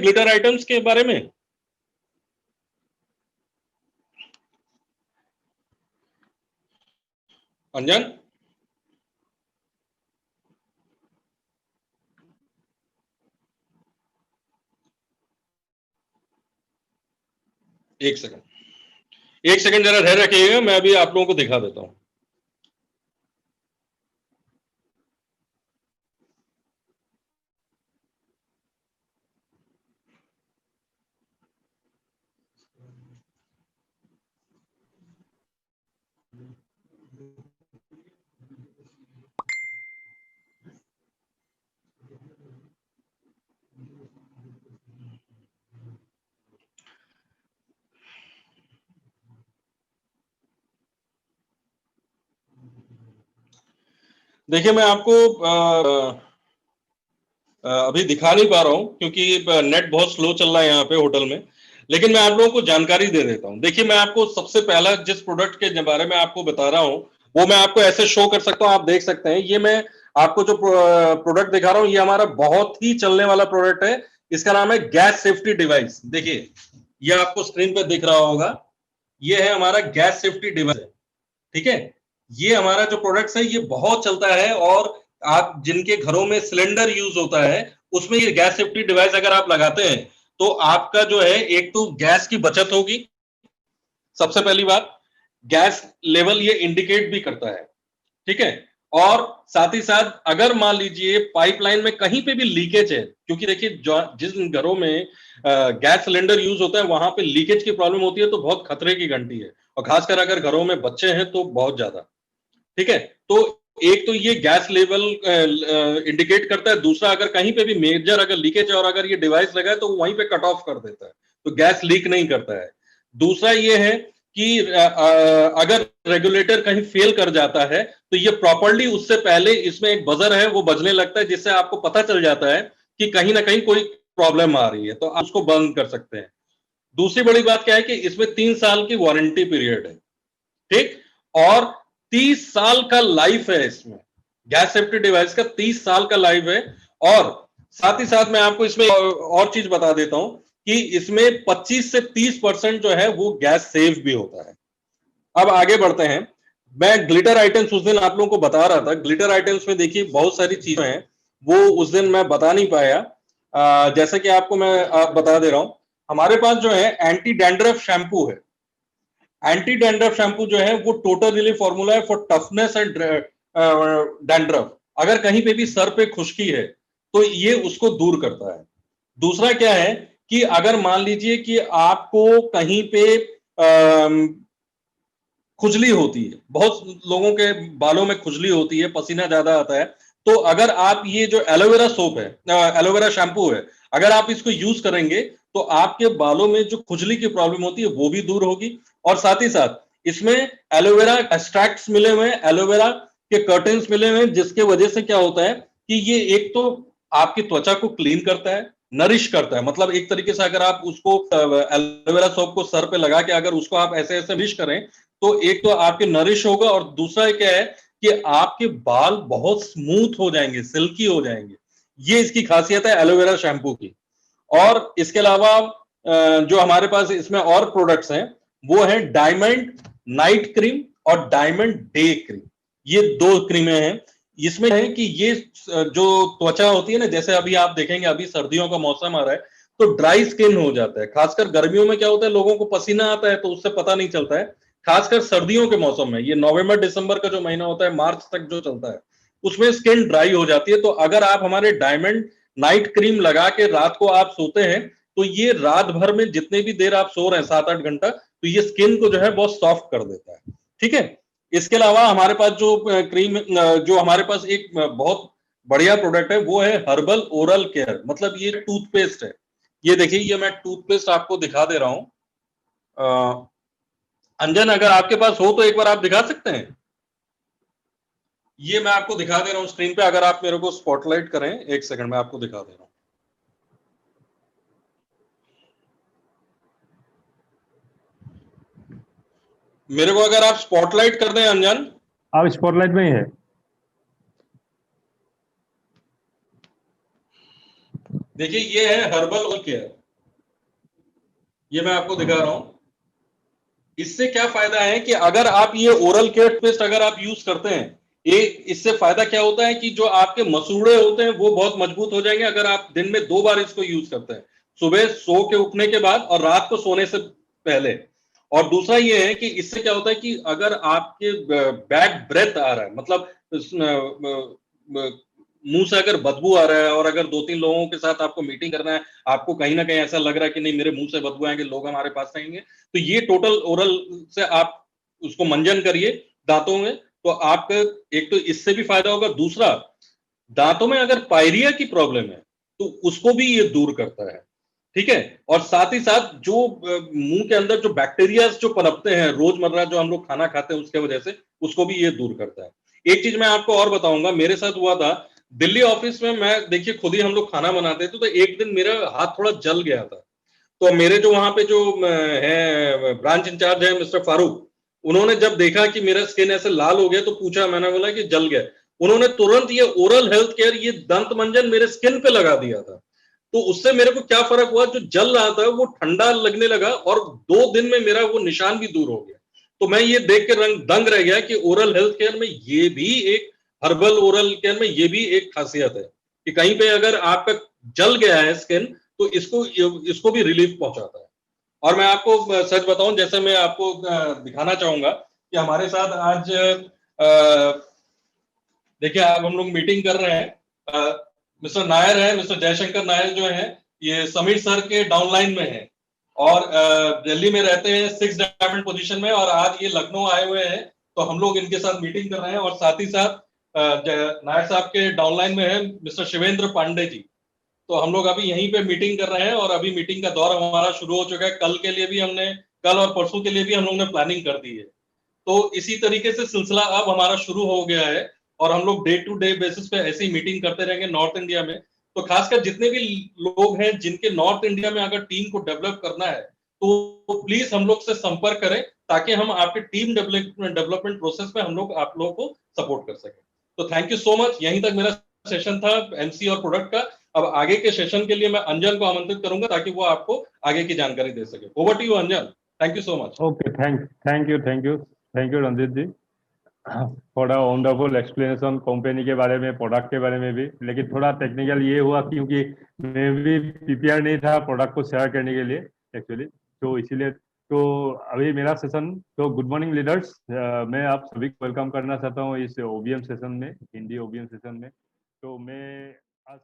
Glitter items के बारे में? अंजन, एक सेकंड, एक सेकंड जरा धैर्य रखिएगा, मैं अभी आप लोगों को दिखा देता हूं। देखिए, मैं आपको अभी दिखा नहीं पा रहा हूं क्योंकि नेट बहुत स्लो चल रहा है यहाँ पे होटल में, लेकिन मैं आप लोगों को जानकारी दे देता हूं। देखिए, मैं आपको सबसे पहला जिस प्रोडक्ट के बारे में आपको बता रहा हूं वो मैं आपको ऐसे शो कर सकता हूं, आप देख सकते हैं। ये मैं आपको जो प्रोडक्ट दिखा रहा हूं ये हमारा बहुत ही चलने वाला प्रोडक्ट है। इसका नाम है गैस सेफ्टी डिवाइस। देखिए, ये आपको स्क्रीन पे दिख रहा होगा, ये है हमारा गैस सेफ्टी डिवाइस, ठीक है। ये हमारा जो प्रोडक्ट है ये बहुत चलता है, और आप जिनके घरों में सिलेंडर यूज होता है उसमें ये गैस सेफ्टी डिवाइस अगर आप लगाते हैं तो आपका जो है एक तो गैस की बचत होगी। सबसे पहली बात, गैस लेवल ये इंडिकेट भी करता है, ठीक है। और साथ ही साथ अगर मान लीजिए पाइपलाइन में कहीं पे भी लीकेज है, क्योंकि देखिए जिस घरों में गैस सिलेंडर यूज होता है वहां पे लीकेज की प्रॉब्लम होती है तो बहुत खतरे की घंटी है, और खासकर अगर घरों में बच्चे हैं तो बहुत ज्यादा, ठीक है। तो एक तो ये गैस लेवल इंडिकेट करता है, दूसरा अगर कहीं पे भी मेजर अगर लीकेज है और अगर ये डिवाइस लगा है तो वहीं पे कट ऑफ कर देता है, तो गैस लीक नहीं करता है। दूसरा ये है कि अगर रेगुलेटर कहीं फेल कर जाता है तो ये प्रॉपरली उससे पहले इसमें एक बजर है वो बजने लगता है, जिससे आपको पता चल जाता है कि कहीं ना कहीं कोई प्रॉब्लम आ रही है, तो आप उसको बंद कर सकते हैं। दूसरी बड़ी बात क्या है कि इसमें 3 साल की वारंटी पीरियड है, ठीक। और 30 साल का लाइफ है इसमें, गैस सेफ्टी डिवाइस का 30 साल का लाइफ है। और साथ ही साथ मैं आपको इसमें और चीज बता देता हूं कि इसमें 25 से 30% जो है वो गैस सेव भी होता है। अब आगे बढ़ते हैं। मैं ग्लिटर आइटम्स उस दिन आप लोगों को बता रहा था, ग्लिटर आइटम्स में देखिए बहुत सारी चीजें हैं वो उस दिन मैं बता नहीं पाया। जैसे कि आपको मैं बता दे रहा हूं, हमारे पास जो है एंटी डैंड्रफ शैम्पू है। एंटी डैंड्रफ शैम्पू जो है वो टोटल रिलीफ फॉर्मूला है फॉर टफनेस एंड डैंड्रफ। अगर कहीं पे भी सर पे खुश्की है तो ये उसको दूर करता है। दूसरा क्या है कि अगर मान लीजिए कि आपको कहीं पे खुजली होती है, बहुत लोगों के बालों में खुजली होती है, पसीना ज्यादा आता है, तो अगर आप ये जो एलोवेरा सोप है, एलोवेरा शैम्पू है, अगर आप इसको यूज करेंगे तो आपके बालों में जो खुजली की प्रॉब्लम होती है वो भी दूर होगी। और साथ ही साथ इसमें एलोवेरा एक्सट्रैक्ट्स मिले हुए हैं, एलोवेरा के कर्टेन्स मिले हुए हैं, जिसके वजह से क्या होता है कि ये एक तो आपकी त्वचा को क्लीन करता है, नरिश करता है। मतलब एक तरीके से अगर आप उसको एलोवेरा सोप को सर पे लगा के अगर उसको आप ऐसे ऐसे मिश करें तो एक तो आपके नरिश होगा, और दूसरा क्या है कि आपके बाल बहुत स्मूथ हो जाएंगे, सिल्की हो जाएंगे। ये इसकी खासियत है एलोवेरा शैम्पू की। और इसके अलावा जो हमारे पास इसमें और प्रोडक्ट्स हैं वो है डायमंड नाइट क्रीम और डायमंड डे क्रीम। ये 2 क्रीमें हैं। इसमें है कि ये जो त्वचा होती है ना, जैसे अभी आप देखेंगे अभी सर्दियों का मौसम आ रहा है तो ड्राई स्किन हो जाता है। खासकर गर्मियों में क्या होता है, लोगों को पसीना आता है तो उससे पता नहीं चलता है। खासकर सर्दियों के मौसम में, ये नवंबर दिसंबर का जो महीना होता है, मार्च तक जो चलता है, उसमें स्किन ड्राई हो जाती है। तो अगर आप हमारे डायमंड नाइट क्रीम लगा के रात को आप सोते हैं तो ये रात भर में जितने भी देर आप सो रहे हैं 7-8 घंटा, तो ये स्किन को जो है बहुत सॉफ्ट कर देता है, ठीक है। इसके अलावा हमारे पास जो क्रीम, जो हमारे पास एक बहुत बढ़िया प्रोडक्ट है वो है हर्बल ओरल केयर। मतलब ये टूथपेस्ट है। ये देखिए, ये मैं टूथपेस्ट आपको दिखा दे रहा हूं। अंजन, अगर आपके पास हो तो एक बार आप दिखा सकते हैं। ये मैं आपको दिखा दे रहा हूं स्क्रीन पे, अगर आप मेरे को स्पॉटलाइट करें, एक सेकंड में आपको दिखा दे रहा हूं। मेरे को अगर आप स्पॉटलाइट कर दें अंजन। आप स्पॉटलाइट में ही है। देखिए, ये है हर्बल ओरल केयर। ये मैं आपको दिखा रहा हूं। इससे क्या फायदा है कि अगर आप ये ओरल केयर पेस्ट अगर आप यूज करते हैं, ये इससे फायदा क्या होता है कि जो आपके मसूड़े होते हैं वो बहुत मजबूत हो जाएंगे अगर आप दिन में 2 बार इसको यूज करते हैं, सुबह सो के उठने के बाद और रात को सोने से पहले। और दूसरा ये है कि इससे क्या होता है कि अगर आपके बैड ब्रेथ आ रहा है, मतलब मुंह से अगर बदबू आ रहा है और अगर 2-3 लोगों के साथ आपको मीटिंग करना है, आपको कहीं ना कहीं ऐसा लग रहा है कि नहीं मेरे मुंह से बदबू आएंगे, लोग हमारे पास आएंगे, तो ये टोटल ओरल से आप उसको मंजन करिए दांतों में, तो आपका एक तो इससे भी फायदा होगा, दूसरा दांतों में अगर पायरिया की प्रॉब्लम है तो उसको भी ये दूर करता है। ठीक है। और साथ ही साथ जो मुंह के अंदर जो बैक्टीरिया जो पनपते हैं रोजमर्रा जो हम लोग खाना खाते हैं उसके वजह से, उसको भी ये दूर करता है। एक चीज मैं आपको और बताऊंगा, मेरे साथ हुआ था दिल्ली ऑफिस में, मैं देखिए खुद ही हम लोग खाना बनाते थे, तो एक दिन मेरा हाथ थोड़ा जल गया था। तो मेरे जो वहां पे जो है ब्रांच इंचार्ज है मिस्टर फारूक, उन्होंने जब देखा कि मेरा स्किन ऐसे लाल हो गया तो पूछा, मैंने बोला कि जल गया। उन्होंने तुरंत ये ओरल हेल्थ केयर, ये दंत मंजन मेरे स्किन पे लगा दिया था। तो उससे मेरे को क्या फर्क हुआ, जो जल रहा था वो ठंडा लगने लगा और 2 दिन में मेरा वो निशान भी दूर हो गया। तो मैं ये देख के रंग दंग रह गया कि ओरल हेल्थ केयर में ये भी एक, हर्बल ओरल केयर में ये भी एक खासियत है कि कहीं पे अगर आपका जल गया है स्किन, तो इसको इसको भी रिलीफ पहुंचाता है। और मैं आपको सच बताऊं, जैसे मैं आपको दिखाना चाहूंगा कि हमारे साथ आज देखिए अब हम लोग मीटिंग कर रहे हैं, मिस्टर नायर है, मिस्टर जयशंकर नायर जो है, ये समीर सर के डाउनलाइन में है और दिल्ली में रहते हैं 6 डायमंड पोजीशन में, और आज ये लखनऊ आए हुए हैं। तो हम लोग इनके साथ मीटिंग कर रहे हैं और साथ ही साथ नायर साहब के डाउनलाइन में है मिस्टर शिवेंद्र पांडे जी। तो हम लोग अभी यहीं पे मीटिंग कर रहे हैं और अभी मीटिंग का दौर हमारा शुरू हो चुका है। कल के लिए भी हमने, कल और परसों के लिए भी हम लोग ने प्लानिंग कर दी है। तो इसी तरीके से सिलसिला अब हमारा शुरू हो गया है और हम लोग डे टू डे बेसिस पे ऐसी मीटिंग करते रहेंगे नॉर्थ इंडिया में। तो खासकर जितने भी लोग हैं जिनके नॉर्थ इंडिया में अगर टीम को डेवलप करना है, तो प्लीज हम लोग से संपर्क करें, ताकि हम आपके टीम डेवलपमेंट प्रोसेस में हम लोग आप लोगों को सपोर्ट कर सकें। तो थैंक यू सो मच, यहीं तक मेरा सेशन था एमसी और प्रोडक्ट का। अब आगे के सेशन के लिए मैं अंजन को आमंत्रित करूंगा ताकि वो आपको आगे की जानकारी दे सके। Over to you Anjan. Thank you so much. Okay, thank you Ranjeet ji for a wonderful explanation company के बारे में, प्रोडक्ट के बारे में भी। लेकिन थोड़ा टेक्निकल ये हुआ क्योंकि मैं भी प्रिपेयर नहीं था प्रोडक्ट को शेयर करने के लिए एक्चुअली, तो इसीलिए। तो अभी मेरा सेशन, तो गुड मॉर्निंग लीडर्स, मैं आप सभी को वेलकम करना चाहता हूँ इस ओबीएम सेशन में, हिंदी ओबीएम सेशन में। तो मैं आज